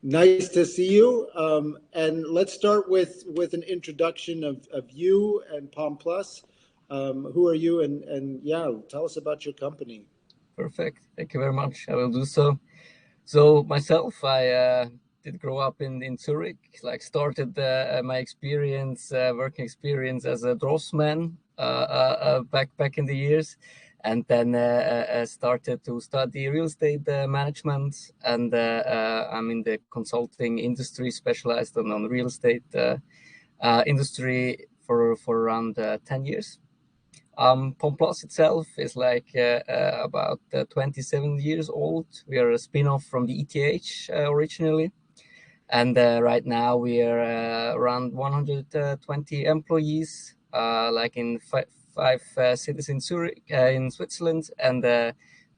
Nice to see you. And let's start with an introduction of you and POM Plus. Who are you? And yeah, tell us about your company. Perfect. Thank you very much. I will do so. So myself, I did grow up in Zurich. Like started my experience, working experience as a draftsman back in the years, and then started to study real estate management. And I'm in the consulting industry, specialized on real estate industry for around 10 years. POM Plus itself is like about 27 years old. We are a spin-off from the ETH originally. And right now we are around 120 employees, like in five cities in Zurich, in Switzerland, and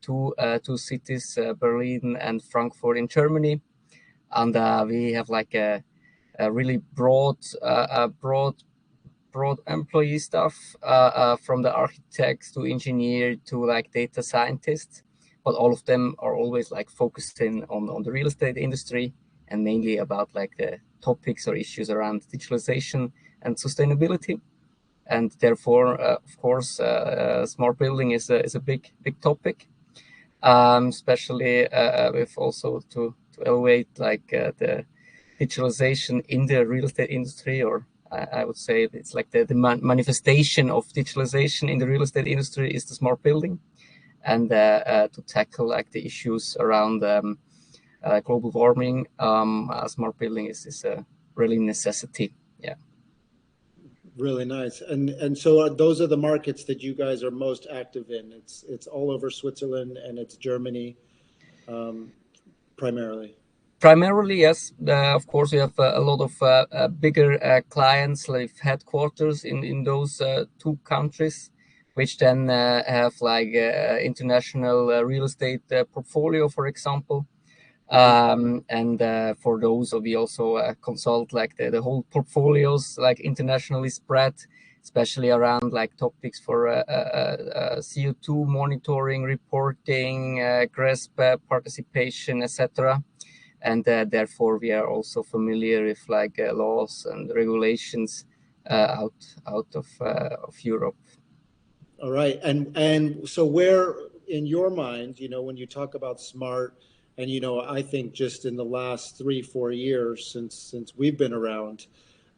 two cities, Berlin and Frankfurt in Germany. And we have like a really broad employee stuff, from the architects to engineer to like data scientists, but all of them are always like focusing on the real estate industry and mainly about like the topics or issues around digitalization and sustainability. And therefore, of course, smart building is a big topic, especially with also to elevate like the digitalization in the real estate industry, or I would say it's like the manifestation of digitalization in the real estate industry is the smart building, and to tackle like the issues around global warming, smart building is a really necessity. Yeah. Really nice. And so those are the markets that you guys are most active in. It's all over Switzerland and it's Germany, primarily. Primarily, yes. Of course, we have a lot of bigger clients, like headquarters in those two countries, which then have like international real estate portfolio, for example. And for those, we also consult like the whole portfolios, like internationally spread, especially around like topics for CO2 monitoring, reporting, GRESB participation, etc. And therefore we are also familiar with like laws and regulations out of Europe. All right. And so where in your mind, when you talk about smart, and I think just in the last 3-4 years since we've been around,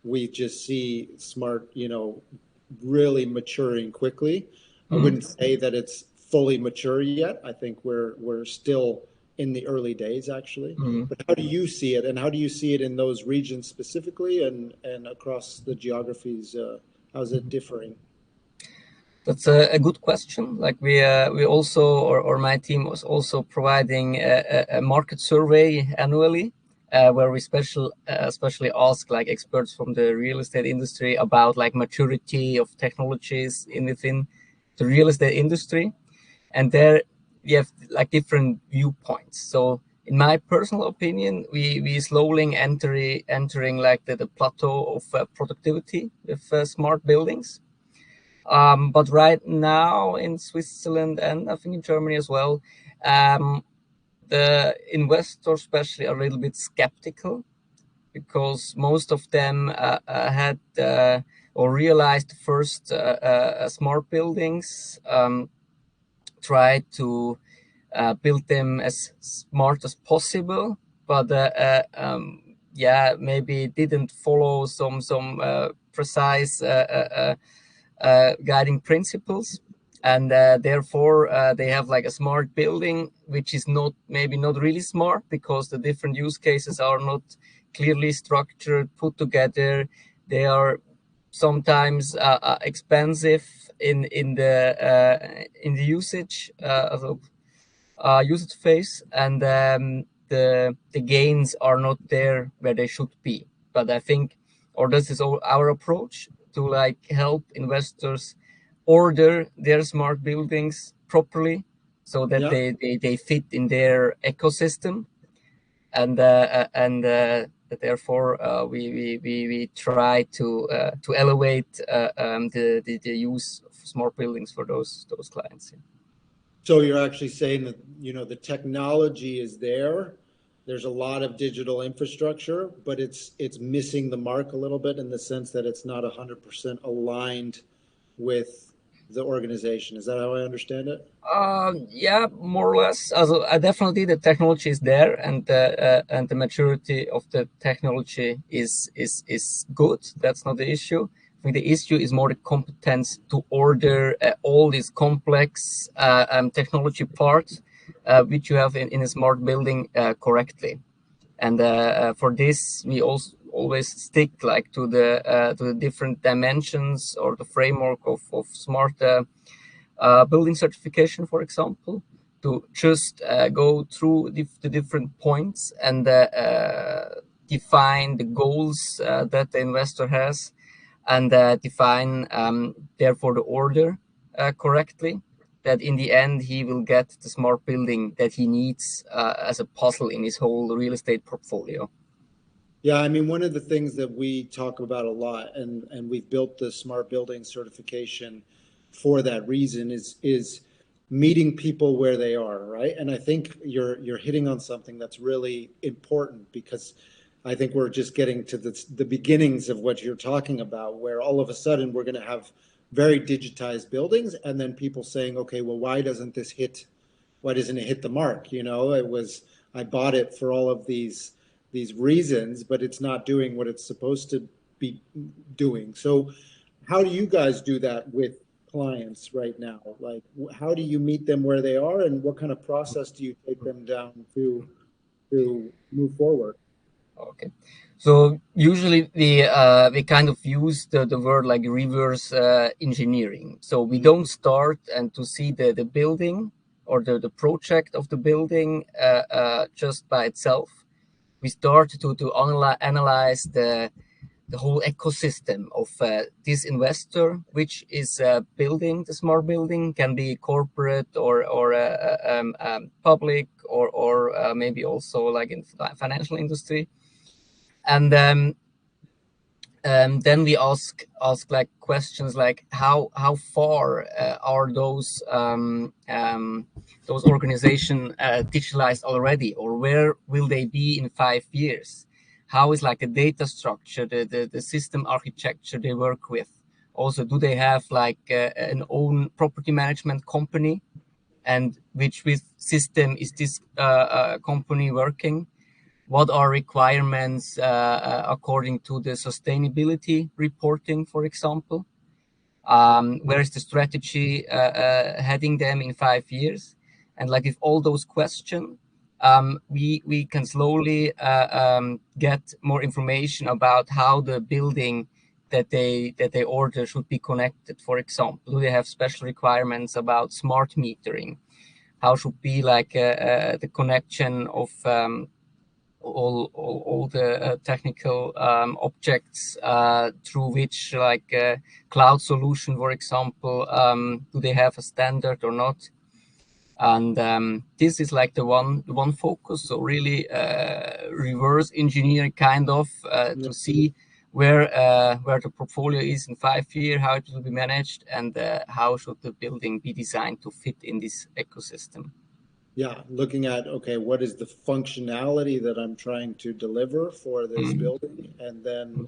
we just see smart, really maturing quickly. I wouldn't say that it's fully mature yet. I think we're still in the early days, actually. But how do you see it, and how do you see it in those regions specifically, and across the geographies? How's it differing? That's a good question. Like we also, or my team was also providing a market survey annually, where we especially ask like experts from the real estate industry about like maturity of technologies within the real estate industry, and there you have like different viewpoints. So in my personal opinion, we slowly entering like the plateau of productivity with smart buildings. But right now in Switzerland, and I think in Germany as well, the investors especially are a little bit skeptical, because most of them had or realized first smart buildings, tried to build them as smart as possible, but maybe didn't follow some precise guiding principles, and therefore they have like a smart building which is not really smart, because the different use cases are not clearly structured, put together. They are sometimes expensive in the usage usage phase, and the gains are not there where they should be. But I think, or this is our approach, to like help investors order their smart buildings properly, so that they fit in their ecosystem, and therefore we try to elevate the use of smart buildings for those clients. So you're actually saying that the technology is there, there's a lot of digital infrastructure, but it's missing the mark a little bit in the sense that it's not 100% aligned with the organization. Is that how I understand it? Yeah, more or less. Also, definitely the technology is there, and the maturity of the technology is good. That's not the issue. I think the issue is more the competence to order all these complex technology parts which you have in a smart building correctly. And for this, we also always stick like to the different dimensions or the framework of smart building certification, for example, to just go through the different points and define the goals that the investor has, and define therefore the order correctly, that in the end he will get the smart building that he needs as a puzzle in his whole real estate portfolio. Yeah, I mean, one of the things that we talk about a lot, and we've built the smart building certification for that reason, is meeting people where they are, right? And I think you're hitting on something that's really important, because I think we're just getting to the beginnings of what you're talking about, where all of a sudden we're going to have very digitized buildings, and then people saying, okay, well, why doesn't it hit the mark? I bought it for all of these reasons, but it's not doing what it's supposed to be doing. So how do you guys do that with clients right now? Like, how do you meet them where they are, and what kind of process do you take them down to move forward? Okay, so usually we kind of use the word like reverse engineering. So we don't start and to see the building or the project of the building just by itself. We start to analyze the whole ecosystem of this investor, which is building the smart building. Can be corporate or public, or maybe also like in financial industry. And then we ask like questions like how far are those organizations digitalized already, or where will they be in 5 years? How is like the data structure, the system architecture they work with? Also, do they have like an own property management company, and with system is this company working? What are requirements according to the sustainability reporting, for example? Where is the strategy heading them in 5 years? And like with all those questions, we can slowly get more information about how the building that they order should be connected. For example, do they have special requirements about smart metering? How should be like the connection of all the technical objects through which, like cloud solution, for example, do they have a standard or not? And this is like the one focus. So really reverse engineering kind of to see where the portfolio is in 5 years, how it will be managed, and how should the building be designed to fit in this ecosystem. Yeah, looking at, okay, what is the functionality that I'm trying to deliver for this building, and then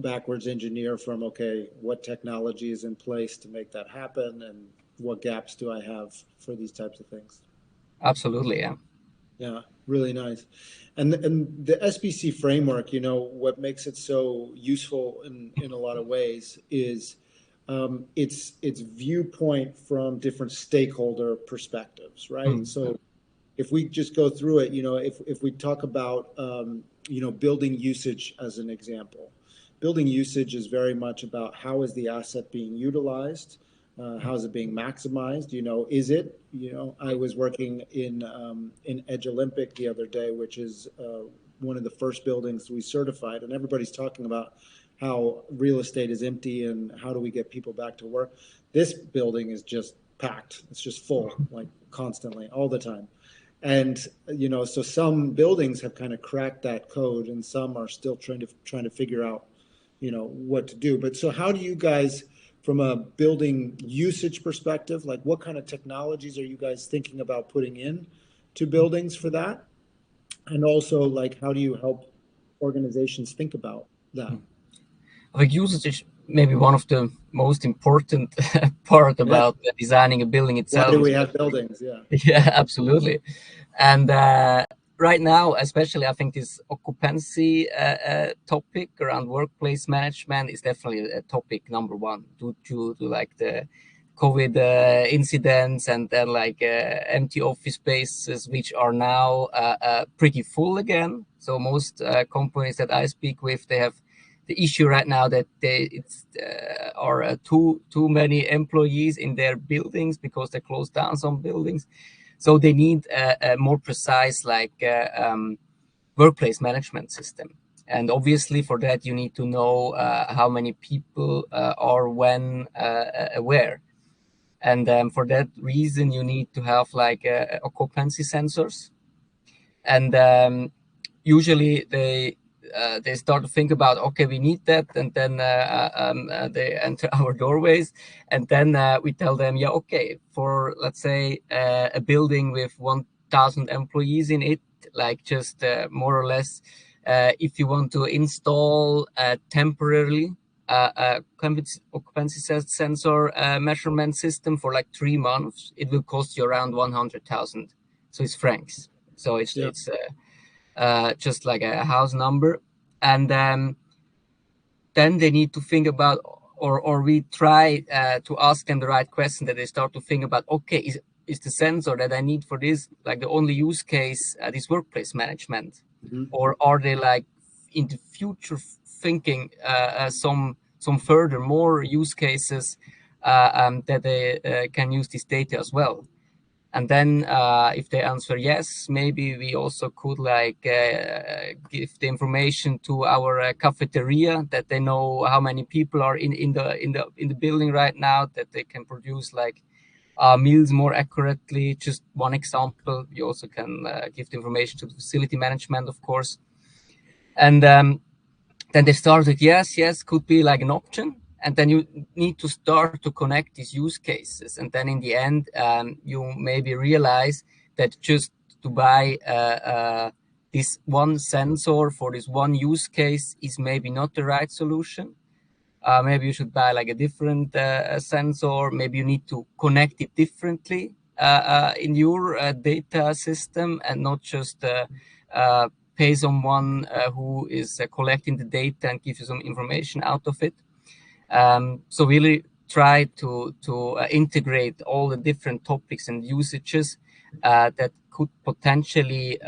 backwards engineer from, okay, what technology is in place to make that happen, and what gaps do I have for these types of things? Absolutely, yeah. Yeah, really nice. And the SBC framework, what makes it so useful in a lot of ways is its viewpoint from different stakeholder perspectives, right? So if we just go through it, if we talk about building usage as an example, building usage is very much about how is the asset being utilized, how is it being maximized? Is it? I was working in Edge Olympic the other day, which is one of the first buildings we certified, and everybody's talking about how real estate is empty and how do we get people back to work. This building is just packed. It's just full, like constantly, all the time. And so some buildings have kind of cracked that code, and some are still trying to figure out, what to do. But so how do you guys, from a building usage perspective, like what kind of technologies are you guys thinking about putting in to buildings for that? And also, like, how do you help organizations think about that? I think usage is maybe one of the most important part Yeah. about designing a building Why do itself, we have especially. buildings? Yeah. Yeah, absolutely. And right now, especially, I think this occupancy topic around workplace management is definitely a topic number one due to like the COVID incidents, and then like empty office spaces, which are now pretty full again. So most companies that I speak with, they have the issue right now that it's are too many employees in their buildings because they closed down some buildings, so they need a more precise workplace management system. And obviously for that you need to know how many people are when where. And for that reason you need to have like occupancy sensors. And usually they start to think about, okay, we need that, and then they enter our doorways, and then we tell them, yeah, okay, for let's say a building with 1,000 employees in it, like just more or less, if you want to install temporarily occupancy sensor measurement system for like 3 months, it will cost you around 100,000 Swiss francs. So Yeah. it's just like a house number. And then they need to think about, or we try to ask them the right question, that they start to think about, okay, is the sensor that I need for this like the only use case this workplace management, Mhm. or are they like in the future thinking some further more use cases that they can use this data as well. And then if they answer yes, maybe we also could like give the information to our cafeteria, that they know how many people are in the building right now, that they can produce like meals more accurately. Just one example. You also can give the information to the facility management, of course. And then they started, yes, could be like an option. And then you need to start to connect these use cases. And then in the end, you maybe realize that just to buy this one sensor for this one use case is maybe not the right solution. Maybe you should buy like a different sensor. Maybe you need to connect it differently in your data system, and not just uh, pay someone who is collecting the data and give you some information out of it. So really try to integrate all the different topics and usages that could potentially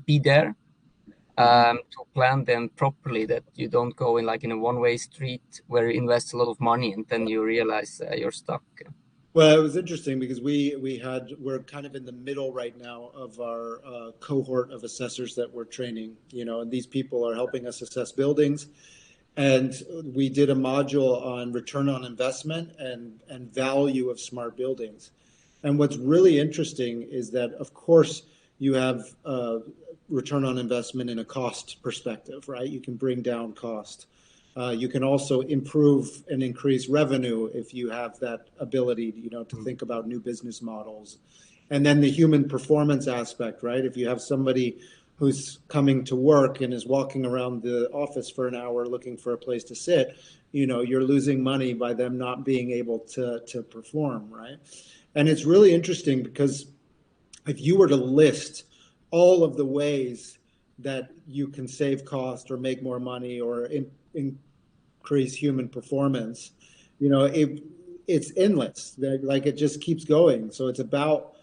be there, Mhm. to plan them properly, that you don't go in like in a one-way street where you invest a lot of money and then you realize you're stuck. Well, it was interesting because we're kind of in the middle right now of our cohort of assessors that we're training, and these people are helping us assess buildings. And we did a module on return on investment and value of smart buildings. And what's really interesting is that, of course, you have return on investment in a cost perspective, right? You can bring down cost. You can also improve and increase revenue if you have that ability, to think about new business models. And then the human performance aspect, right? If you have somebody who's coming to work and is walking around the office for an hour looking for a place to sit, you're losing money by them not being able to perform, right? And it's really interesting because if you were to list all of the ways that you can save cost or make more money or increase human performance, it's endless. Like, it just keeps going. So it's about,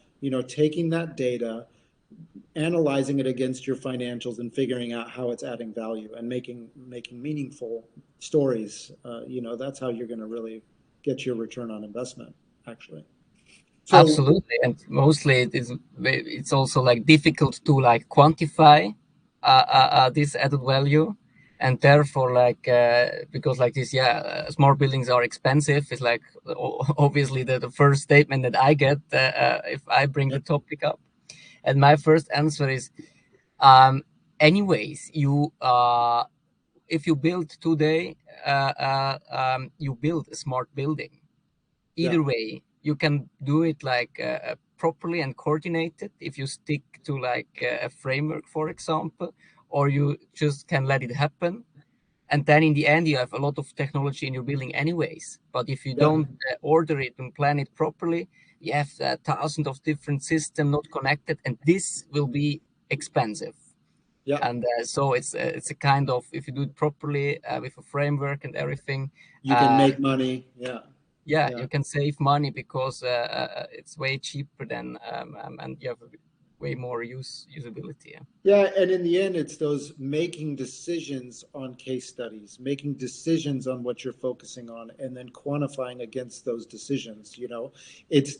taking that data, analyzing it against your financials, and figuring out how it's adding value and making meaningful stories. That's how you're going to really get your return on investment, actually. So Absolutely. And mostly it's also like difficult to like quantify this added value. And therefore, like because like this, smart buildings are expensive. It's like obviously the first statement that I get if I bring yeah, the topic up. And my first answer is, um, anyways, you if you build today, you build a smart building. yeah, Either way, you can do it like properly and coordinated if you stick to like a framework, for example, or you just can let it happen. And then in the end, you have a lot of technology in your building anyways. But if you don't order it and plan it properly, you have thousands of different systems not connected, and this will be expensive. Yeah. And so it's a kind of, if you do it properly with a framework and everything, You can make money. Yeah. yeah, you can save money because it's way cheaper than and you have way more usability. Yeah, and in the end, it's those making decisions on case studies, making decisions on what you're focusing on, and then quantifying against those decisions. You know, it's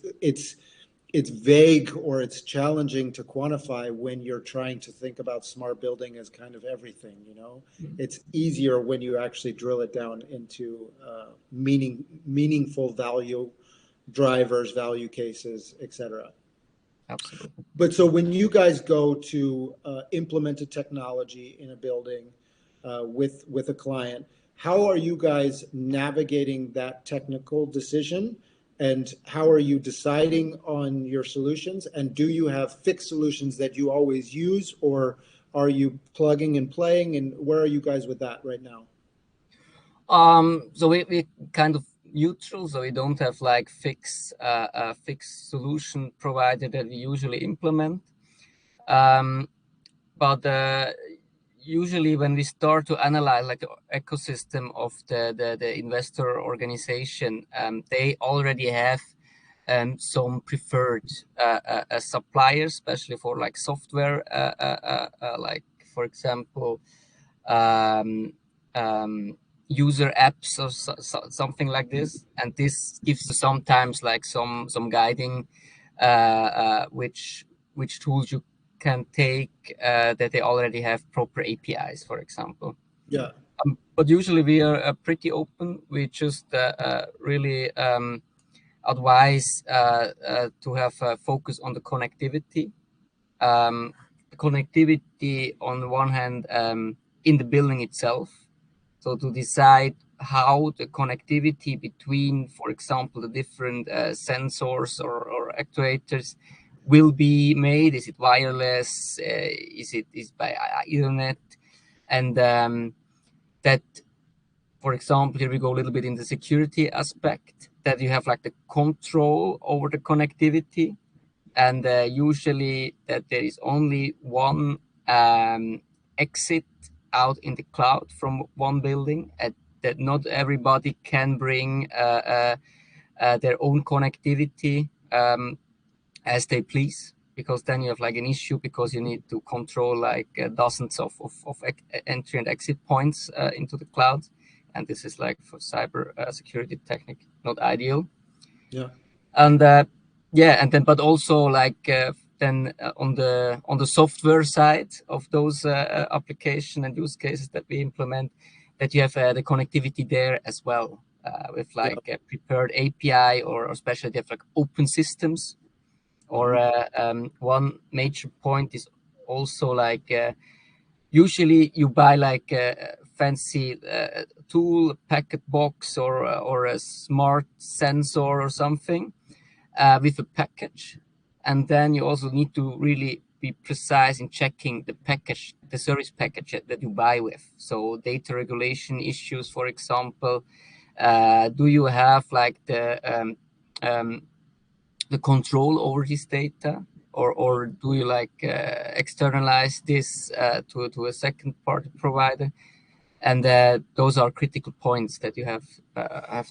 vague or it's challenging to quantify when you're trying to think about smart building as kind of everything. You know, it's easier when you actually drill it down into meaningful value drivers, value cases, etc. Absolutely. But so when you guys go to implement a technology in a building with a client, how are you guys navigating that technical decision? And how are you deciding on your solutions? And do you have fixed solutions that you always use, or are you plugging and playing? And where are you guys with that right now? So we kind of neutral, so we don't have like a fixed solution provider that we usually implement. But usually when we start to analyze like the ecosystem of the investor organization, they already have some preferred suppliers, especially for like software, like for example, um, user apps or something like this, and this gives you sometimes like some guiding which tools you can take that they already have proper APIs, for example. Yeah. But usually we are pretty open. We just really advise to have a focus on the connectivity. Connectivity on the one hand in the building itself. So to decide how the connectivity between, for example, the different sensors or actuators will be made. Is it wireless? Is it by Ethernet? And that, for example, here we go a little bit in the security aspect, that you have like the control over the connectivity, and usually that there is only one exit out in the cloud from one building, that not everybody can bring their own connectivity as they please, because then you have like an issue, because you need to control like dozens of entry and exit points into the cloud, and this is like for cyber security technique not ideal. Yeah. And and then but also like then on the software side of those application and use cases that we implement, that you have the connectivity there as well, with like a prepared API, or especially they have like open systems. Or one major point is also like usually you buy like a fancy tool, packet box, or a smart sensor or something with a package, and then you also need to really be precise in checking the package, the service package that you buy with. So data regulation issues, for example, do you have like the control over this data, or do you like externalize this to a second party provider? And those are critical points that you have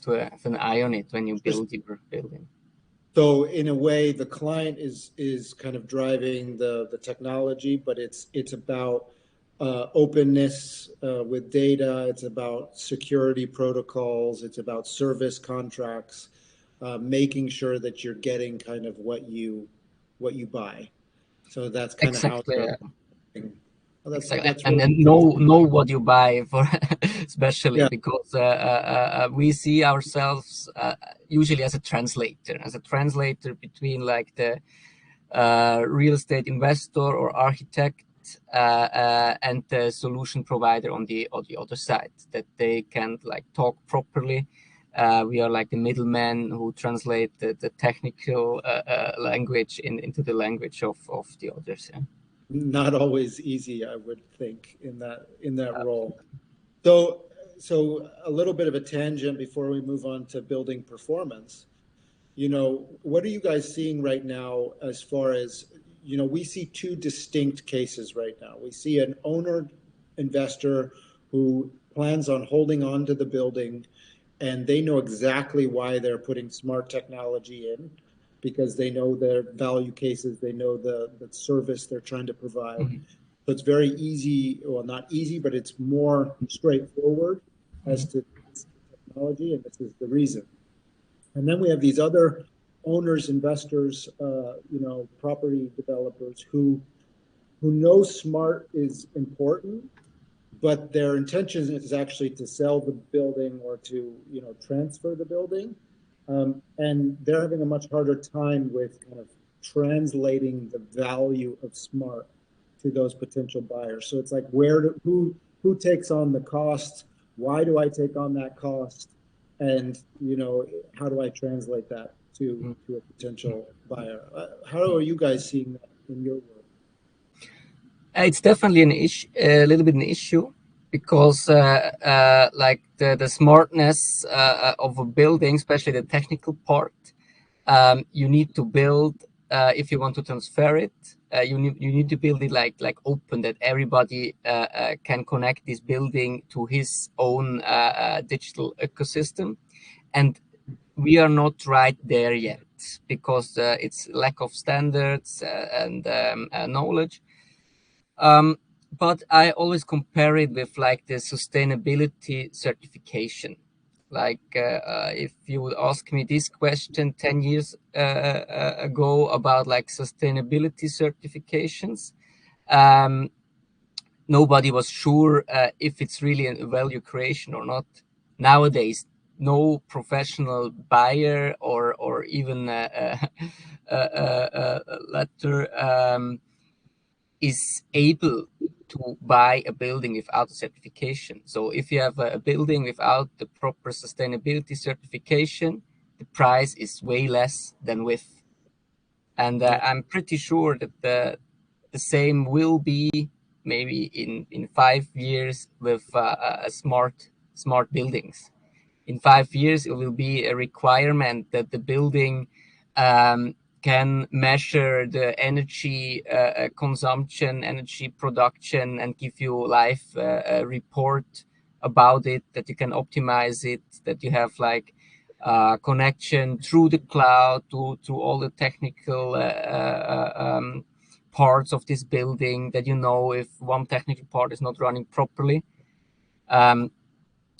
to have an eye on it when you build your building. So in a way, the client is kind of driving the technology, but it's about openness with data. It's about security protocols. It's about service contracts, making sure that you're getting kind of what you buy. So that's kind of how. Exactly. Well, Exactly. that's And really then know what you buy for, especially yeah. because we see ourselves usually as a translator between like the real estate investor or architect and the solution provider on the other side, that they can like talk properly We are like the middleman who translate the technical language into the language of the others. Yeah. Not always easy, I would think, in that role. So, so a little bit of a tangent before we move on to building performance. What are you guys seeing right now as far as, we see two distinct cases right now. We see an owner investor who plans on holding on to the building, and they know exactly why they're putting smart technology in, because they know their value cases, they know the service they're trying to provide. Mhm. So it's very easy, well, not easy, but it's more straightforward as Mhm. to technology, and this is the reason. And then we have these other owners, investors, property developers who know smart is important, but their intention is actually to sell the building or to transfer the building, and they're having a much harder time with kind of translating the value of smart to those potential buyers. So it's like who takes on the cost? Why do I take on that cost? And how do I translate that to a potential buyer? How are you guys seeing that in your world? It's definitely an issue, a little bit an issue, because like the smartness of a building, especially the technical part, you need to build if you want to transfer it. You need to build it like open, that everybody can connect this building to his own digital ecosystem, and we are not right there yet, because it's lack of standards and knowledge. um, but I always compare it with like the sustainability certification. Like if you would ask me this question 10 years ago about like sustainability certifications, um, nobody was sure if it's really a value creation or not. Nowadays, no professional buyer or even a letter is able to buy a building without a certification. So if you have a building without the proper sustainability certification, the price is way less than with. And Yeah. I'm pretty sure that the same will be maybe in 5 years with smart buildings. In 5 years, it will be a requirement that the building um, can measure the energy consumption, energy production, and give you live a report about it, that you can optimize it, that you have like connection through the cloud to all the technical parts of this building, that you know if one technical part is not running properly. Um,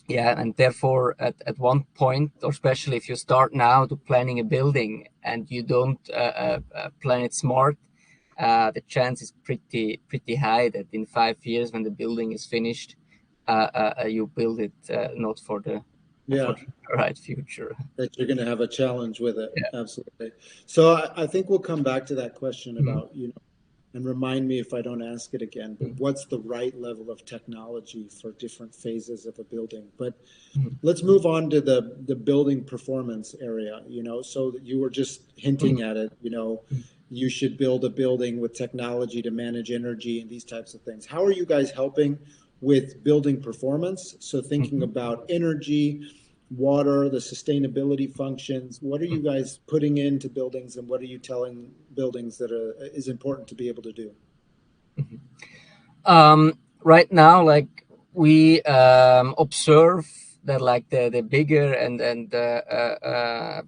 yeah, and therefore, at one point, or especially if you start now to planning a building and you don't plan it smart, the chance is pretty high that in 5 years, when the building is finished, you build it not for the Yeah. for the right future. That you're going to have a challenge with it. Yeah. Absolutely. So I think we'll come back to that question Mhm. about, and remind me if I don't ask it again, but Mhm. what's the right level of technology for different phases of a building? But Mhm. let's move on to the building performance area, so that you were just hinting at it, you should build a building with technology to manage energy and these types of things. How are you guys helping with building performance? So thinking Mhm. about energy, water, the sustainability functions, what are you guys putting into buildings, and what are you telling buildings that is important to be able to do? Mhm. Right now, like we observe that like the bigger and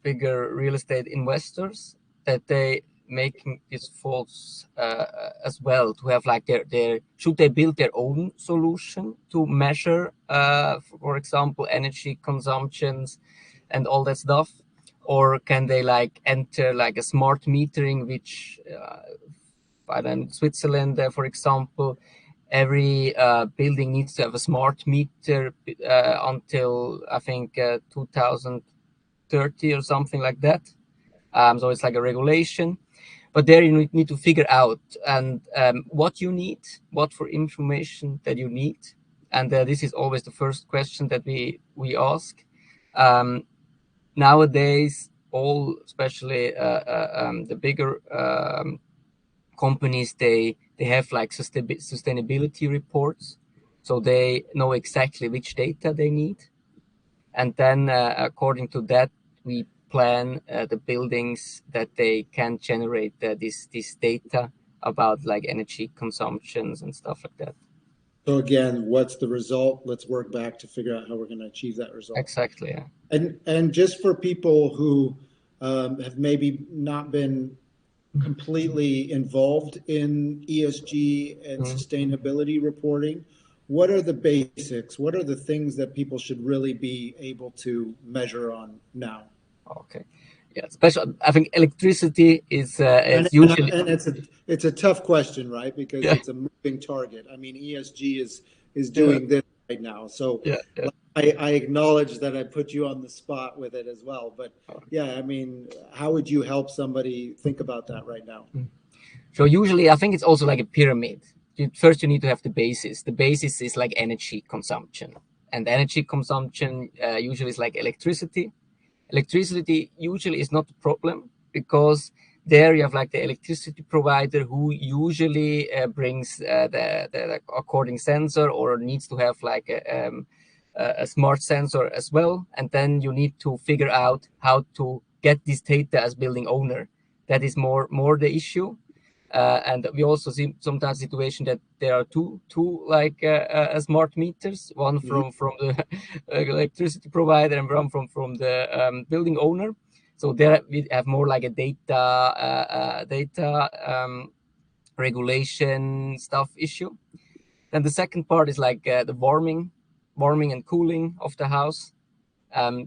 bigger real estate investors, that they making these faults as well, to have like their should they build their own solution to measure for example energy consumptions and all that stuff, or can they like enter like a smart metering, which I don't know, Switzerland, for example, every building needs to have a smart meter until I think 2030 or something like that. So it's like a regulation, but there you need to figure out and what you need, what for information that you need, and this is always the first question that we ask. nowadays, all, especially the bigger companies, they have like sustainability reports, so they know exactly which data they need, and then according to that, we plan the buildings that they can generate this data about like energy consumptions and stuff like that. So again, what's the result? Let's work back to figure out how we're going to achieve that result. Exactly. Yeah. And just for people who have maybe not been completely involved in ESG and sustainability reporting, what are the basics? What are the things that people should really be able to measure on now? Okay. Yeah, special. I think electricity is And, usually. and it's a tough question, right? Because Yeah. it's a moving target. I mean, ESG is Yeah. doing this right now. So Yeah. Yeah. I acknowledge that I put you on the spot with it as well. But yeah, I mean, how would you help somebody think about that right now? So usually, I think it's also like a pyramid. First, you need to have the basis. The basis is like energy consumption, and energy consumption usually is like electricity. Electricity usually is not the problem, because there you have like the electricity provider who usually brings the according sensor, or needs to have like a smart sensor as well. And then you need to figure out how to get this data as building owner. That is more the issue. And we also see sometimes situation that there are two like smart meters, one from the electricity provider and one from the building owner. So there we have more like a data regulation stuff issue. Then the second part is like the warming and cooling of the house.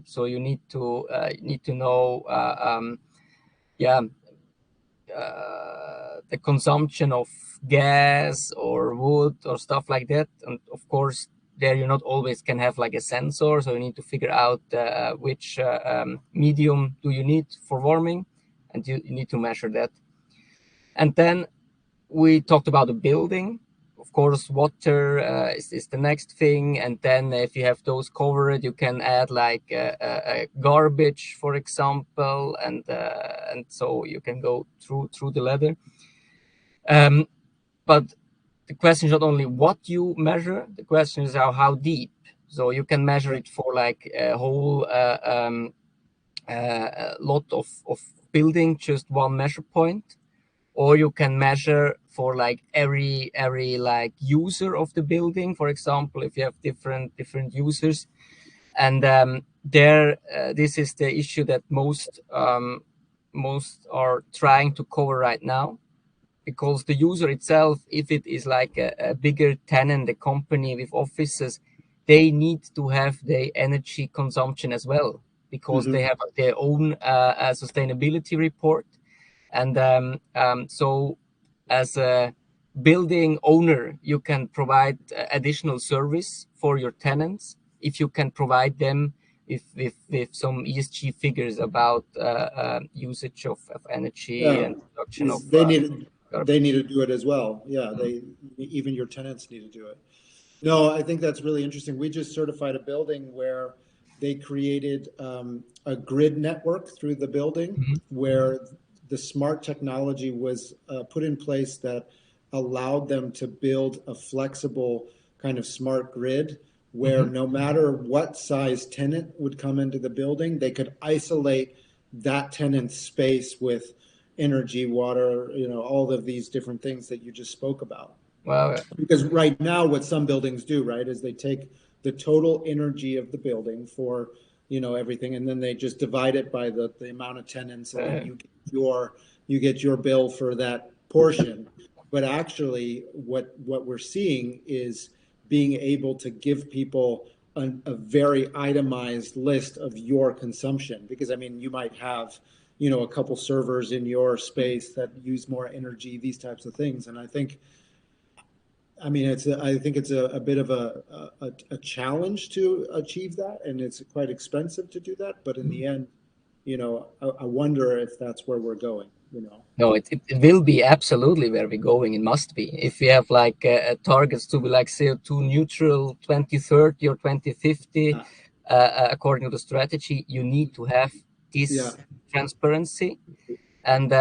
So you need to know yeah the consumption of gas or wood or stuff like that. And of course, there you not always can have like a sensor, so you need to figure out which medium do you need for warming, and you need to measure that. And then we talked about the building. Of course, water is the next thing. And then if you have those covered, you can add like a garbage, for example, and so you can go through the ladder. But the question is not only what you measure, the question is how deep. So you can measure it for like a whole lot of building, just one measure point, or you can measure for like every like user of the building. For example, if you have different users, and there this is the issue that most are trying to cover right now, because the user itself, if it is like a bigger tenant, a company with offices, they need to have the energy consumption as well, because they have their own sustainability report. And so as a building owner, you can provide additional service for your tenants if you can provide them with some ESG figures about usage of energy and production of they need to do it as well. Yeah, even your tenants need to do it. No, I think that's really interesting. We just certified a building where they created a grid network through the building, where the smart technology was put in place that allowed them to build a flexible kind of smart grid, where no matter what size tenant would come into the building, they could isolate that tenant's space with energy, water, all of these different things that you just spoke about. Wow. Because right now, what some buildings do, right, is they take the total energy of the building for, everything, and then they just divide it by the amount of tenants, and then you get your bill for that portion. But actually, what we're seeing is being able to give people a very itemized list of your consumption. Because I mean, you might have, a couple servers in your space that use more energy, these types of things, and I think it's a bit of a challenge to achieve that, and it's quite expensive to do that. But in the end, I wonder if that's where we're going. No, it will be absolutely where we're going. It must be. If we have like targets to be like CO2 neutral 2030 or 2050, according to the strategy, you need to have Yeah. this transparency. And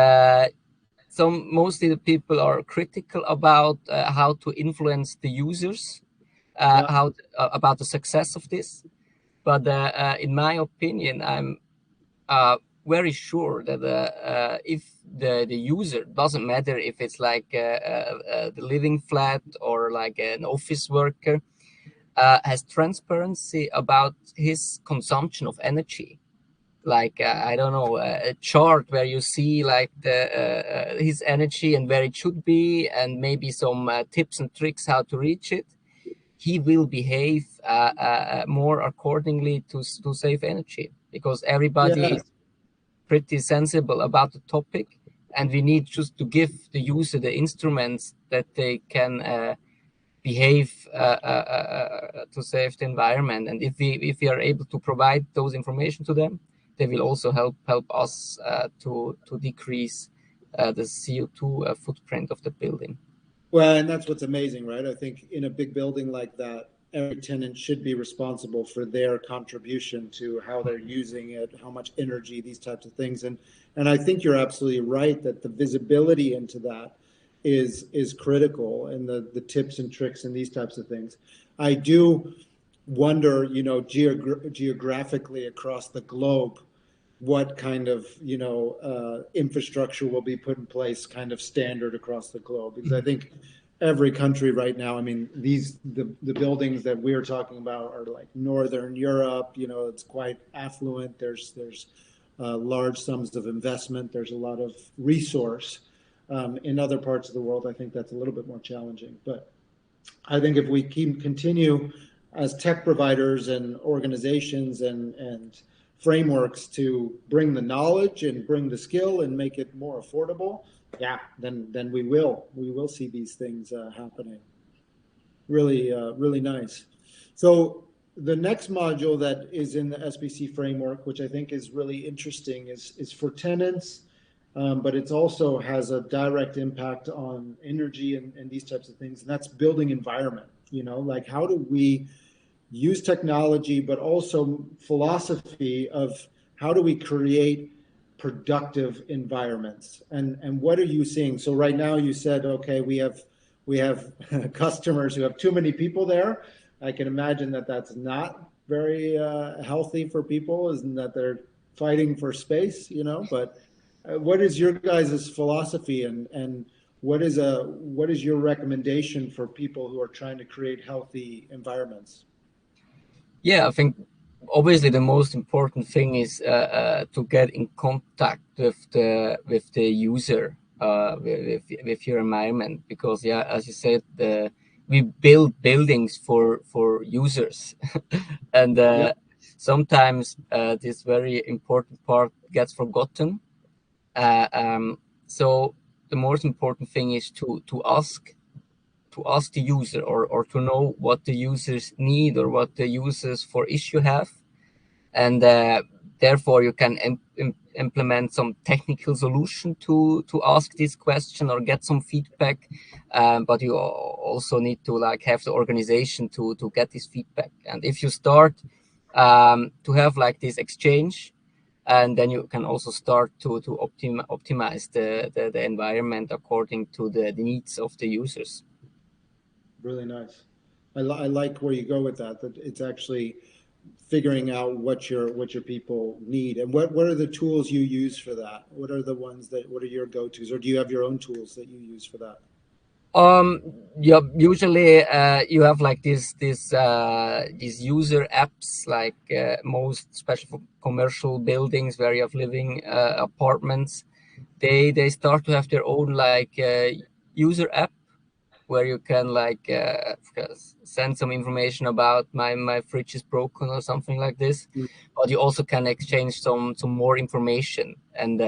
mostly the people are critical about how to influence the users, Yeah. about the success of this. But in my opinion, I'm very sure that if the user, doesn't matter if it's like the living flat or like an office worker, has transparency about his consumption of energy, like I don't know, a chart where you see like his energy and where it should be, and maybe some tips and tricks how to reach it, he will behave more accordingly to save energy, because everybody Yeah. is pretty sensible about the topic, and we need just to give the user the instruments that they can behave to save the environment. And if we are able to provide those information to them, they will also help us to decrease the CO2 footprint of the building. Well, and that's what's amazing, right? I think in a big building like that, every tenant should be responsible for their contribution to how they're using it, how much energy, these types of things. And I think you're absolutely right that the visibility into that is critical, and the tips and tricks and these types of things. I do wonder, geographically across the globe, what kind of infrastructure will be put in place, kind of standard across the globe, because I think every country right now, I mean, the buildings that we're talking about are like Northern Europe, it's quite affluent. There's large sums of investment. There's a lot of resource. In other parts of the world, I think that's a little bit more challenging. But I think if we continue as tech providers and organizations and frameworks to bring the knowledge and bring the skill and make it more affordable, yeah, then we will see these things happening. Really, really nice. So the next module that is in the SBC framework, which I think is really interesting, is for tenants, but it also has a direct impact on energy and these types of things, and that's building environment. Like, how do we use technology, but also philosophy of how do we create productive environments, and what are you seeing? So right now you said, okay, we have customers who have too many people there. I can imagine that that's not very healthy for people, isn't that they're fighting for space, but what is your guys' philosophy, and what is your recommendation for people who are trying to create healthy environments? Yeah, I think obviously the most important thing is to get in contact with the user, with your environment, because yeah, as you said, we build buildings for users, and Yeah. sometimes this very important part gets forgotten. So the most important thing is to ask the user, or to know what the users need or what the users for issue have, and therefore you can implement some technical solution to ask this question or get some feedback, but you also need to like have the organization to get this feedback. And if you start to have like this exchange, and then you can also start to optimize the environment according to the needs of the users. Really nice. I like where you go with that. That it's actually figuring out what your people need, and what are the tools you use for that. What are your go-tos, or do you have your own tools that you use for that? Yeah, usually you have like these user apps, like most, especially for commercial buildings where you have living apartments. They start to have their own like user app, where you can like send some information about my fridge is broken or something like this, but you also can exchange some more information. And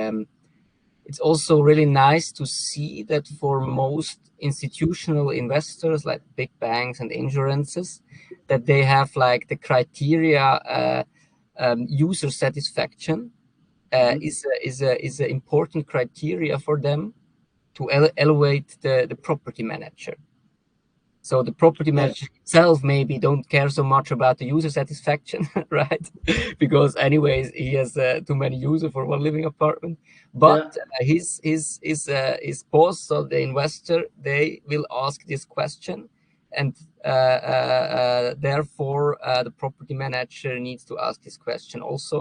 it's also really nice to see that for most institutional investors like big banks and insurances, that they have like the criteria, user satisfaction Mm-hmm. is a important criteria for them to elevate the property manager. So the property Right. manager itself maybe don't care so much about the user satisfaction, right? Because anyways, he has too many users for one living apartment. But Yeah. his boss, so the investor, they will ask this question, and therefore the property manager needs to ask this question also,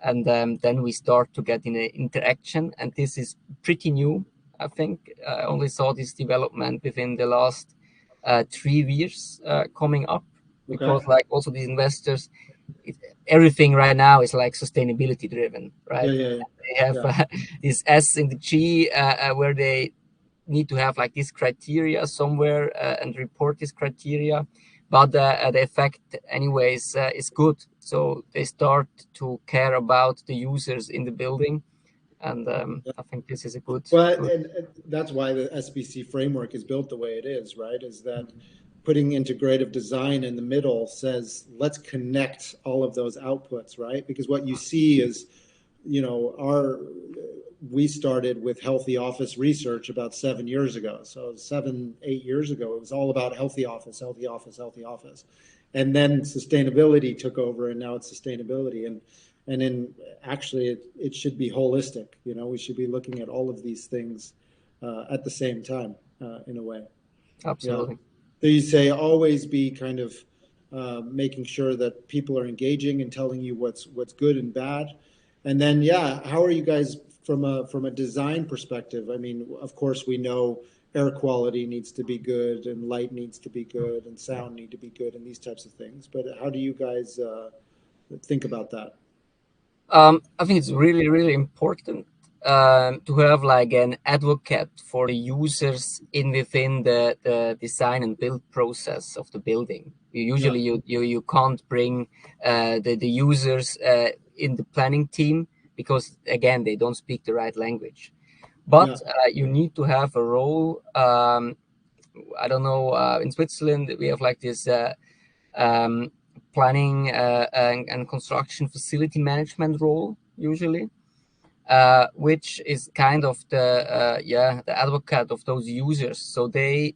and then we start to get in an interaction, and this is pretty new. I think I only saw this development within the last 3 years coming up, Okay. because like also these investors, it, everything right now is like sustainability driven, right? Yeah. Yeah. Yeah. They have Yeah. this S in the G where they need to have like this criteria somewhere and report this criteria, but the effect anyways is good, so they start to care about the users in the building, and I think this is a Well, good. and that's why the SBC framework is built the way it is, right? Is that putting integrative design in the middle says, let's connect all of those outputs, right? Because what you see is, we started with healthy office research about 7 years ago. So 7, 8 years ago, it was all about healthy office, healthy office, healthy office. And then sustainability took over, and now it's sustainability. And in actually, it should be holistic. We should be looking at all of these things at the same time, in a way. Yeah. Absolutely. So you say always be kind of making sure that people are engaging and telling you what's good and bad. And then, yeah, how are you guys from a design perspective? I mean, of course, we know air quality needs to be good, and light needs to be good, and sound need to be good, and these types of things. But how do you guys think about that? I think it's really, really important to have like an advocate for the users in within the design and build process of the building. Yeah, You can't bring the users in the planning team, because again they don't speak the right language. yeah, But you need to have a role. I don't know. In Switzerland, we have like this um, planning and construction facility management role usually, which is kind of the advocate of those users. So they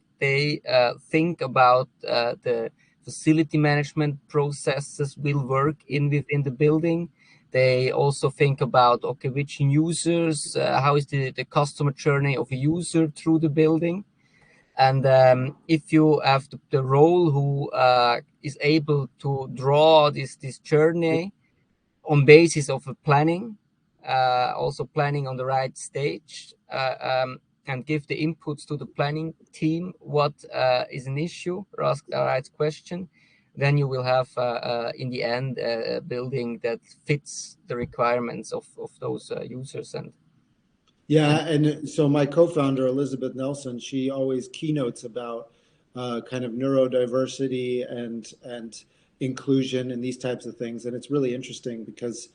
think about the facility management processes will work in within the building. They also think about, okay, which users, how is the customer journey of a user through the building. And if you have the role who is able to draw this journey on basis of a planning, also planning on the right stage, and give the inputs to the planning team what is an issue, or ask the right question, then you will have in the end a building that fits the requirements of those users. And yeah. And so my co-founder Elizabeth Nelson, she always keynotes about kind of neurodiversity and inclusion and these types of things. And it's really interesting because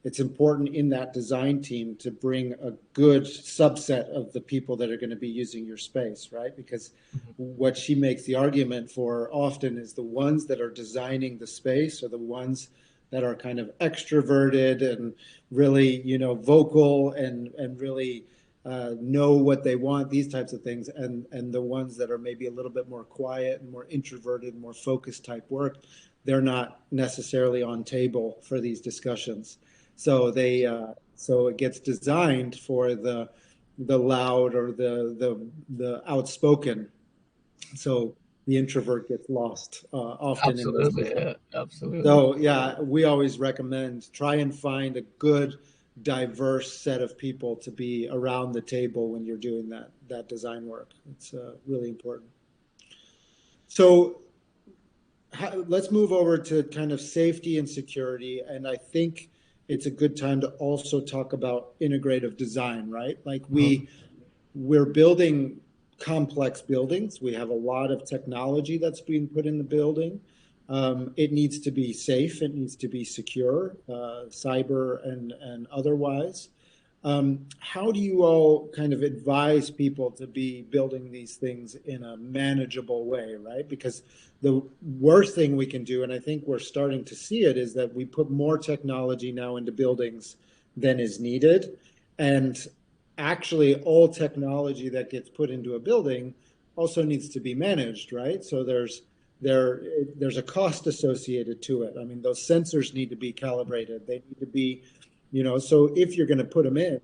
it's important in that design team to bring a good subset of the people that are going to be using your space, right? Because what she makes the argument for often is the ones that are designing the space are the ones that are kind of extroverted and really, vocal and really know what they want, these types of things, and the ones that are maybe a little bit more quiet and more introverted, more focused type work, they're not necessarily on table for these discussions. So it gets designed for the loud or the outspoken. So the introvert gets lost often in those absolutely, discussions. absolutely. So yeah, we always recommend try and find a good, diverse set of people to be around the table when you're doing that design work. It's really important. So let's move over to kind of safety and security, and I think it's a good time to also talk about integrative design, right? Like Mhm. we're building complex buildings. We have a lot of technology that's being put in the building. It needs to be safe. It needs to be secure, cyber and otherwise. How do you all kind of advise people to be building these things in a manageable way, right? Because the worst thing we can do, and I think we're starting to see it, is that we put more technology now into buildings than is needed. And actually, all technology that gets put into a building also needs to be managed, right? So there's a cost associated to it. I mean, those sensors need to be calibrated. They need to be, so if you're going to put them in,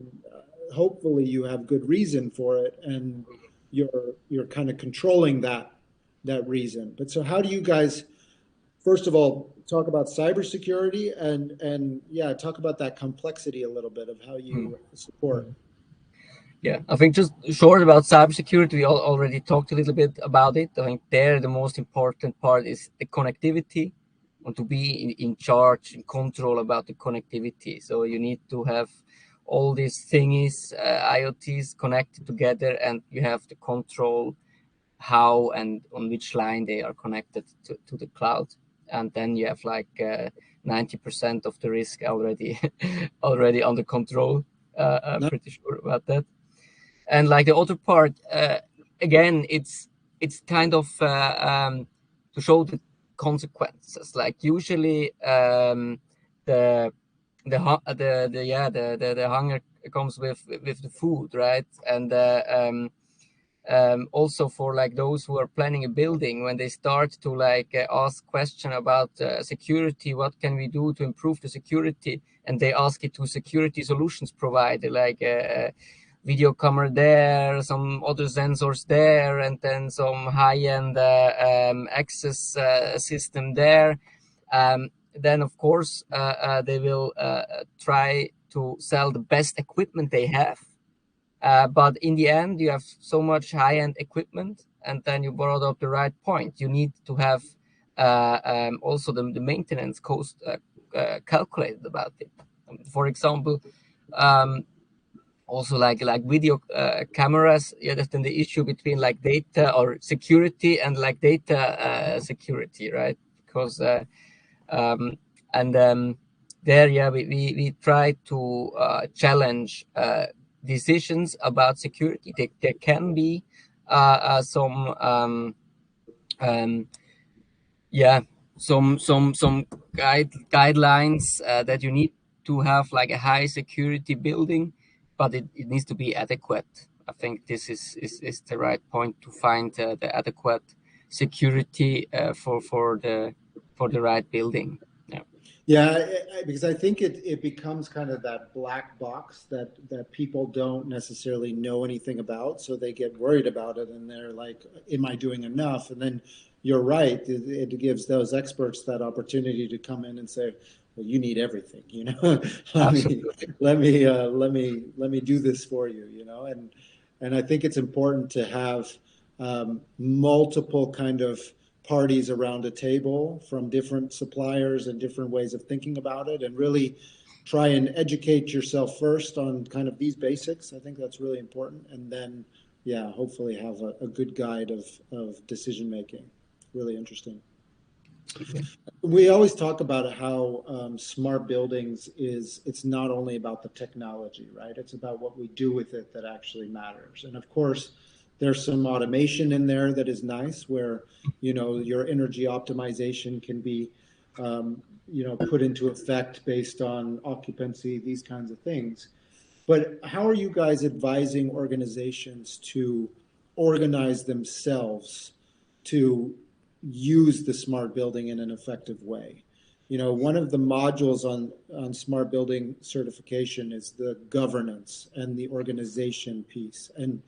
hopefully you have good reason for it, and you're kind of controlling that reason. But so how do you guys, first of all, talk about cybersecurity, and yeah, talk about that complexity a little bit of how Mm. you support. Yeah, I think just short about cybersecurity, we already talked a little bit about it. I think there the most important part is the connectivity, and to be in charge, in control about the connectivity. So you need to have all these thingies, IoTs connected together, and you have to control how and on which line they are connected to the cloud. And then you have like 90% of the risk already already under control. I'm No, pretty sure about that. And like the other part, again, it's kind of to show the consequences. Like usually the the hunger comes with the food, right? And also for like those who are planning a building, when they start to like ask question about security, what can we do to improve the security, and they ask it to security solutions provider, like video camera there, some other sensors there, and then some high-end access system there. Then of course they will try to sell the best equipment they have, but in the end, you have so much high-end equipment, and then you brought up the right point. You need to have also the maintenance cost calculated about it. For example, also like video cameras, yeah, that's then the issue between like data or security and like data security, right? Because um, and there, yeah, we try to challenge decisions about security. There can be some um, yeah, some guidelines that you need to have like a high security building, but it needs to be adequate. I think this is the right point to find the adequate security for the right building. Yeah. yeah, because I think it becomes kind of that black box that people don't necessarily know anything about, so they get worried about it, and they're like, "Am I doing enough?" And then you're right; it gives those experts that opportunity to come in and say, "Well, you need everything, let me Absolutely. let me do this for you, and I think it's important to have multiple kind of parties around a table from different suppliers and different ways of thinking about it, and really try and educate yourself first on kind of these basics. I think that's really important. And then, yeah, hopefully have a good guide of decision making. Really interesting. Absolutely. We always talk about how smart buildings it's not only about the technology, right? It's about what we do with it that actually matters. And of course, there's some automation in there that is nice, where your energy optimization can be put into effect based on occupancy, these kinds of things. But how are you guys advising organizations to organize themselves to use the smart building in an effective way? One of the modules on smart building certification is the governance and the organization piece. And,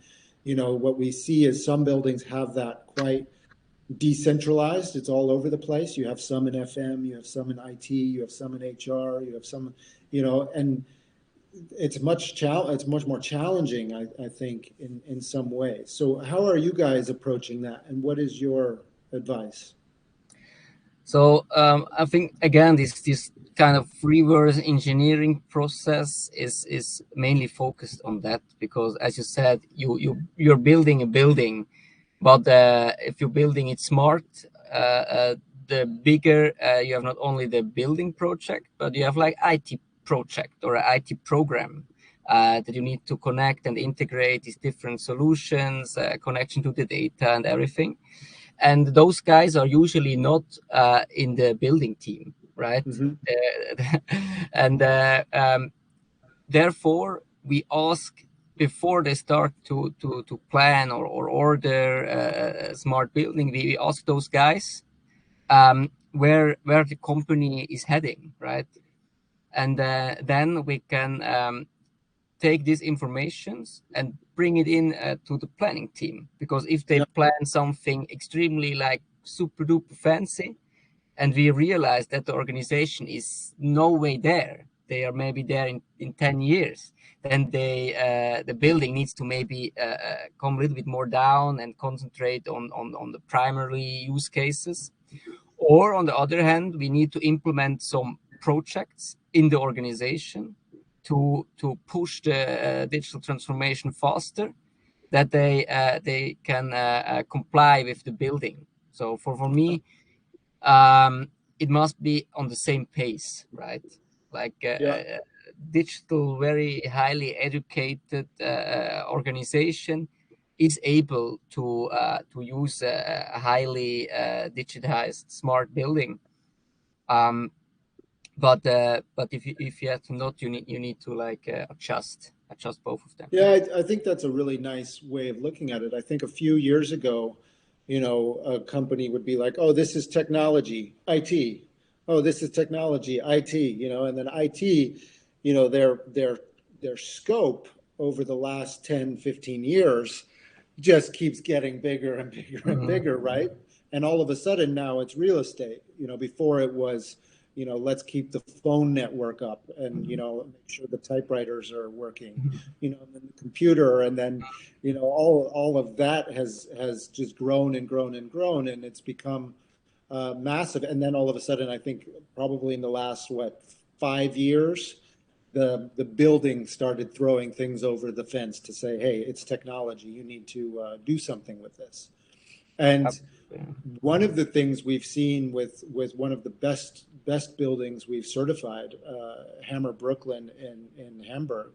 what we see is some buildings have that quite decentralized. It's all over the place. You have some in FM, you have some in IT, you have some in HR, you have some, and it's much more challenging, I think, in some ways. So how are you guys approaching that, and what is your advice? So I think again this kind of reverse engineering process is mainly focused on that, because as you said, you're building a building, but if you're building it smart, the bigger you have not only the building project, but you have like IT project or an IT program that you need to connect and integrate these different solutions, connection to the data and everything. And those guys are usually not in the building team, right? Mm-hmm. And therefore we ask before they start to plan or order a smart building, we ask those guys where the company is heading, right? And then we can take these informations and bring it in to the planning team, because if they Yeah. plan something extremely like super duper fancy, and we realize that the organization is no way there, they are maybe there in 10 years, then the building needs to maybe come a little bit more down and concentrate on the primary use cases. Or on the other hand, we need to implement some projects in the organization to push the digital transformation faster, that they can comply with the building. So for me, it must be on the same pace, right? Like Yeah. digital, very highly educated organization is able to use a highly digitized smart building. Um, but if you have to not, you need to like adjust both of them. Yeah, I think that's a really nice way of looking at it. I think a few years ago, a company would be like, "Oh, this is technology, IT. Oh, this is technology, IT." And then IT, their scope over the last 10, 15 years just keeps getting bigger and bigger and Mhm. bigger, right? And all of a sudden now it's real estate. Before it was, let's keep the phone network up and, make sure the typewriters are working, and then the computer, and then, all of that has just grown and grown and grown, and it's become massive. And then all of a sudden, I think probably in the last, 5 years, the building started throwing things over the fence to say, "Hey, it's technology. You need to do something with this." And Absolutely. one of the things we've seen with one of the best buildings we've certified, Hammer Brooklyn in Hamburg,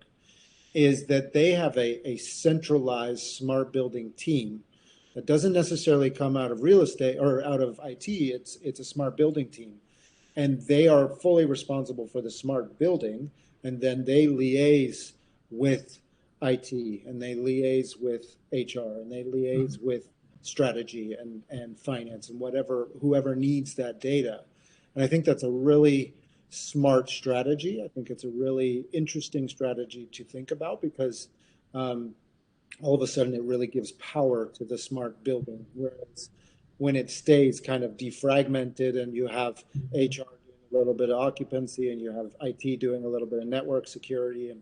is that they have a centralized smart building team that doesn't necessarily come out of real estate or out of IT. It's a smart building team, and they are fully responsible for the smart building, and then they liaise with IT, and they liaise with HR, and they liaise with strategy and finance and whoever needs that data. And I think that's a really smart strategy. I think it's a really interesting strategy to think about, because um, all of a sudden it really gives power to the smart building. Whereas when it stays kind of defragmented and you have HR doing a little bit of occupancy and you have IT doing a little bit of network security, and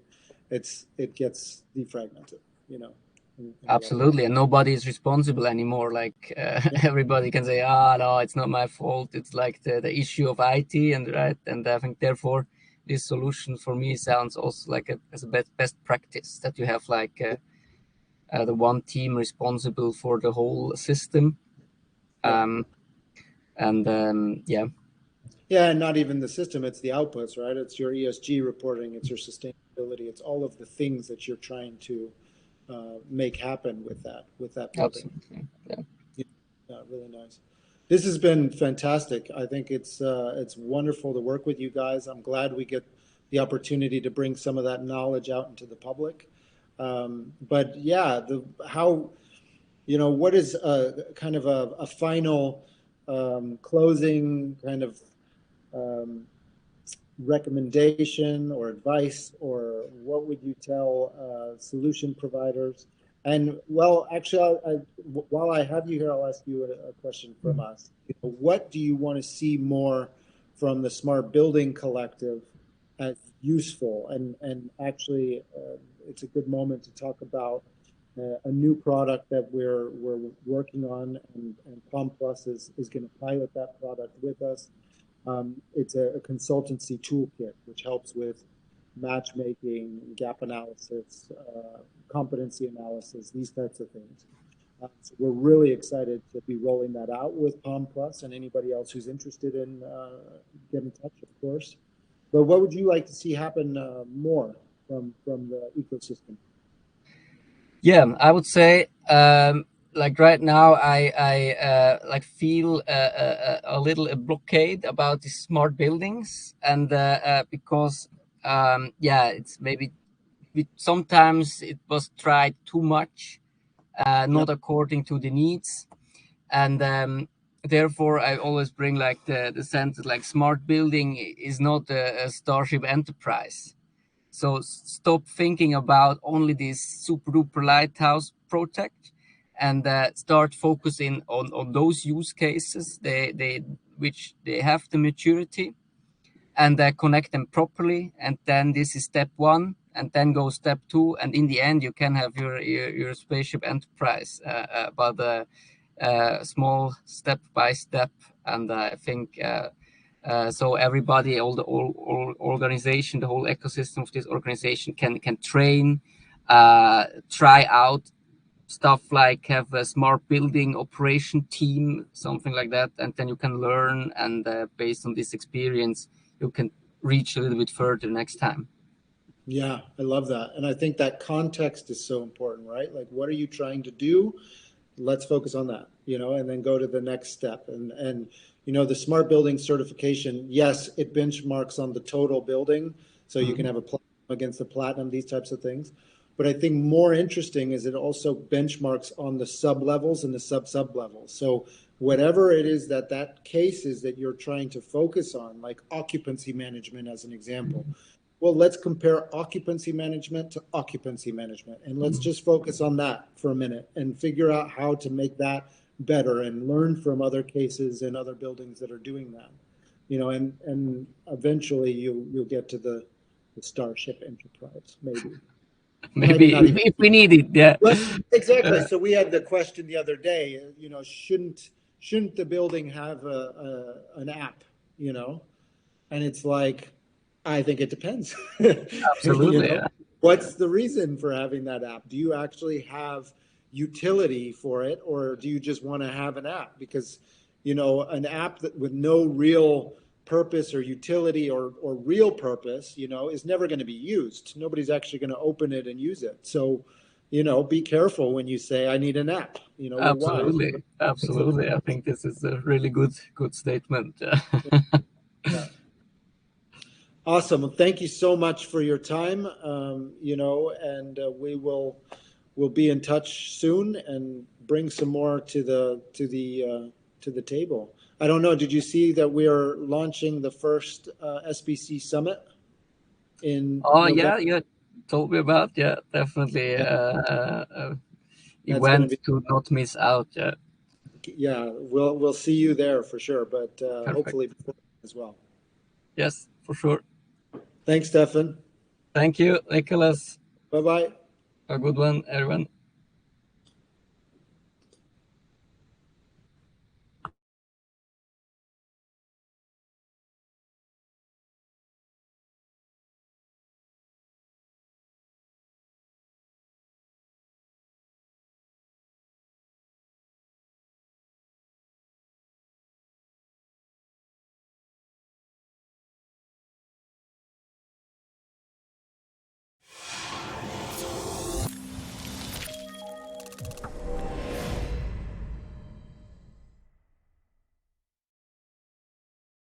it gets defragmented, in a lot of ways. Absolutely, and nobody is responsible anymore. Like Yeah, everybody can say, "Ah, no, it's not my fault. It's like the issue of IT," and right. And I think therefore, this solution for me sounds also like as a best practice, that you have like the one team responsible for the whole system. yeah. Um, and yeah, Yeah, and not even the system, it's the outputs, right? It's your ESG reporting, it's your sustainability, it's all of the things that you're trying to make happen with that building. absolutely. Yeah. Yeah, really nice. This has been fantastic. I think it's wonderful to work with you guys. I'm glad we get the opportunity to bring some of that knowledge out into the public. But yeah, what is kind of a final closing kind of um, recommendation or advice, or what would you tell solution providers? And well, actually, while I have you here, I'll ask you a question from Mhm. us. What do you want to see more from the Smart Building Collective as useful? And actually, it's a good moment to talk about a new product that we're working on, and POM Plus is going to pilot that product with us. It's a consultancy toolkit which helps with matchmaking, gap analysis, competency analysis, these types of things. So we're really excited to be rolling that out with POM Plus, and anybody else who's interested in get in touch, of course. But what would you like to see happen more from the ecosystem? Yeah, I would say like right now I like feel a little a blockade about the smart buildings, and because yeah, it's maybe sometimes it was tried too much, not Yep. according to the needs. And therefore I always bring like the sense that like smart building is not a Starship Enterprise. So stop thinking about only this super duper lighthouse project, and start focusing on those use cases which they have the maturity, and connect them properly. And then this is step one, and then go step two, and in the end you can have your spaceship enterprise, but small step by step. And I think so everybody, all organization, the whole ecosystem of this organization can train, try out stuff like have a smart building operation team, something like that, and then you can learn, and based on this experience you can reach a little bit further next time. Yeah, I love that. And I think that context is so important, right? Like, what are you trying to do? Let's focus on that, and then go to the next step. And the smart building certification, yes, it benchmarks on the total building. So you can have a platinum against the platinum, these types of things. But I think more interesting is it also benchmarks on the sub levels and the sub levels. So whatever it is that case is that you're trying to focus on, like occupancy management as an example. Well, let's compare occupancy management to occupancy management, and let's just focus on that for a minute and figure out how to make that better and learn from other cases and other buildings that are doing that. And eventually you'll get to the Starship Enterprise, maybe. Maybe Not even. if we need it, yeah. But exactly. So we had the question the other day. Shouldn't the building have an app? And it's like, I think it depends. Absolutely, yeah. What's the reason for having that app? Do you actually have utility for it, or do you just want to have an app? Because, an app that with no real purpose or utility or real purpose, is never going to be used. Nobody's actually going to open it and use it. So, be careful when you say, I need an app. We're wise. Absolutely. I think this is a really good statement. Yeah. Awesome. Well, thank you so much for your time. And we'll be in touch soon and bring some more to the table. I don't know. Did you see that we are launching the first SBC summit in November? Yeah, told me about, yeah, definitely That's going to event be, to not miss out. Yeah, yeah. We'll see you there for sure, but perfect. hopefully before as well. Yes, for sure. Thanks, Stefan. Thank you, Nicholas. Bye bye. A good one, everyone.